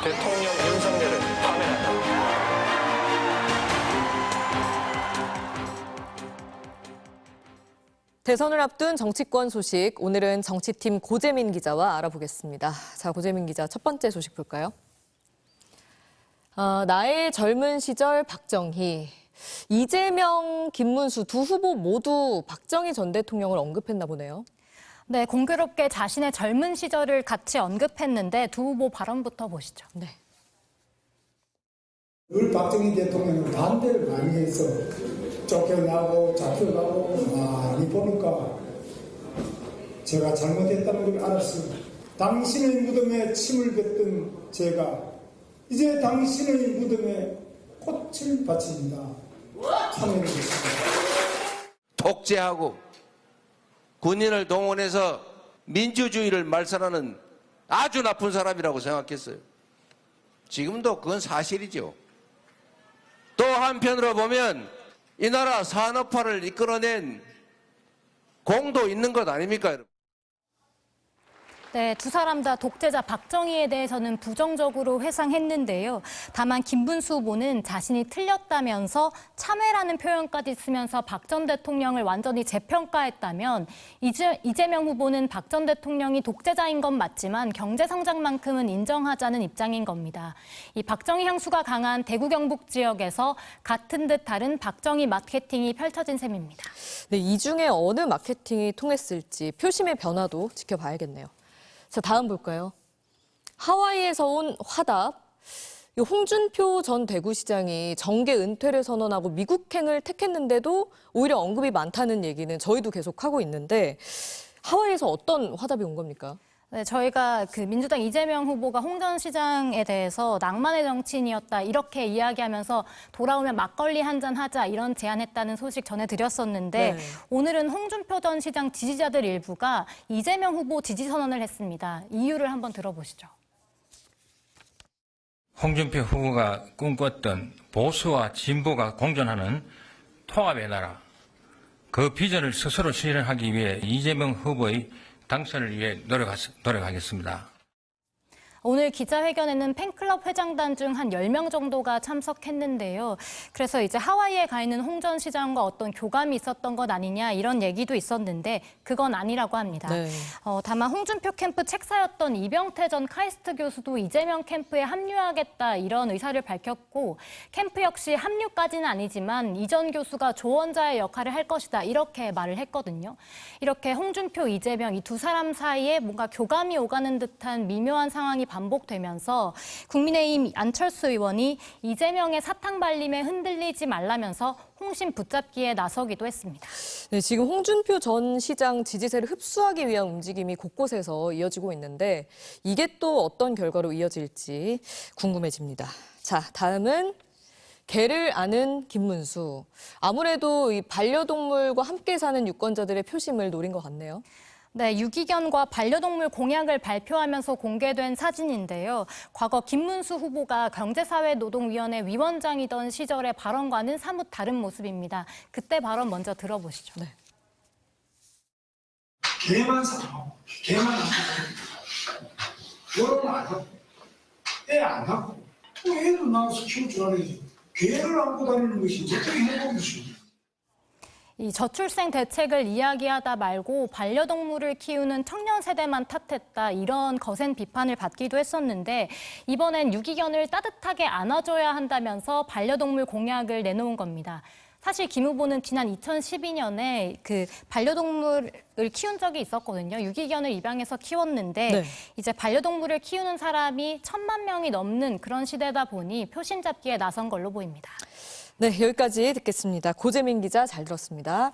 대통령 윤석열을 파면한다. 대선을 앞둔 정치권 소식, 오늘은 정치팀 고재민 기자와 알아보겠습니다. 자, 고재민 기자, 첫 번째 소식 볼까요? 나의 젊은 시절 박정희, 이재명, 김문수 두 후보 모두 박정희 전 대통령을 언급했나 보네요. 네, 공교롭게 자신의 젊은 시절을 같이 언급했는데 두 후보 발언부터 보시죠. 네. 늘 박정희 대통령은 반대를 많이 해서 쫓겨나고 잡혀가고 많이 보니까 제가 잘못했다는 걸 알았습니다. 당신의 무덤에 침을 뱉던 제가 이제 당신의 무덤에 꽃을 바칩니다. 참여해주겠습니다. 독재하고 군인을 동원해서 민주주의를 말살하는 아주 나쁜 사람이라고 생각했어요. 지금도 그건 사실이죠. 또 한편으로 보면 이 나라 산업화를 이끌어낸 공도 있는 것 아닙니까, 여러분? 네, 두 사람 다 독재자 박정희에 대해서는 부정적으로 회상했는데요. 다만 김문수 후보는 자신이 틀렸다면서 참회라는 표현까지 쓰면서 박 전 대통령을 완전히 재평가했다면 이재명 후보는 박 전 대통령이 독재자인 건 맞지만 경제 성장만큼은 인정하자는 입장인 겁니다. 이 박정희 향수가 강한 대구 경북 지역에서 같은 듯 다른 박정희 마케팅이 펼쳐진 셈입니다. 네, 이 중에 어느 마케팅이 통했을지 표심의 변화도 지켜봐야겠네요. 자, 다음 볼까요? 하와이에서 온 화답. 홍준표 전 대구시장이 정계 은퇴를 선언하고 미국행을 택했는데도 오히려 언급이 많다는 얘기는 저희도 계속 하고 있는데 하와이에서 어떤 화답이 온 겁니까? 네, 저희가 민주당 이재명 후보가 홍 전 시장에 대해서 낭만의 정치인이었다 이렇게 이야기하면서 돌아오면 막걸리 한잔 하자 이런 제안했다는 소식 전해드렸었는데 네. 오늘은 홍준표 전 시장 지지자들 일부가 이재명 후보 지지 선언을 했습니다. 이유를 한번 들어보시죠. 홍준표 후보가 꿈꿨던 보수와 진보가 공존하는 통합의 나라, 그 비전을 스스로 실현하기 위해 이재명 후보의 당선을 위해 노력하겠습니다. 오늘 기자회견에는 팬클럽 회장단 중 한 10명 정도가 참석했는데요. 그래서 이제 하와이에 가 있는 홍 전 시장과 어떤 교감이 있었던 것 아니냐 이런 얘기도 있었는데 그건 아니라고 합니다. 네. 다만 홍준표 캠프 책사였던 이병태 전 카이스트 교수도 이재명 캠프에 합류하겠다 이런 의사를 밝혔고 캠프 역시 합류까지는 아니지만 이 전 교수가 조언자의 역할을 할 것이다 이렇게 말을 했거든요. 이렇게 홍준표, 이재명 이 두 사람 사이에 뭔가 교감이 오가는 듯한 미묘한 상황이 반복되면서 국민의힘 안철수 의원이 이재명의 사탕 발림에 흔들리지 말라면서 홍심 붙잡기에 나서기도 했습니다. 네, 지금 홍준표 전 시장 지지세를 흡수하기 위한 움직임이 곳곳에서 이어지고 있는데 이게 또 어떤 결과로 이어질지 궁금해집니다. 자, 다음은 개를 아는 김문수. 아무래도 이 반려동물과 함께 사는 유권자들의 표심을 노린 것 같네요. 네, 유기견과 반려동물 공약을 발표하면서 공개된 사진인데요. 과거 김문수 후보가 경제사회노동위원회 위원장이던 시절의 발언과는 사뭇 다른 모습입니다. 그때 발언 먼저 들어보시죠. 네. 개만 사랑하고 개만 안 사랑하고 결혼 안 하고 애 안 하고 또 애도 낳아서 키울 줄 알아야지. 개를 안고 다니는 것이 어떻게 행복이지. 이 저출생 대책을 이야기하다 말고 반려동물을 키우는 청년 세대만 탓했다 이런 거센 비판을 받기도 했었는데 이번엔 유기견을 따뜻하게 안아줘야 한다면서 반려동물 공약을 내놓은 겁니다. 사실 김 후보는 지난 2012년에 반려동물을 키운 적이 있었거든요. 유기견을 입양해서 키웠는데 네. 이제 반려동물을 키우는 사람이 1,000만 명이 넘는 그런 시대다 보니 표심 잡기에 나선 걸로 보입니다. 네, 여기까지 듣겠습니다. 고재민 기자 잘 들었습니다.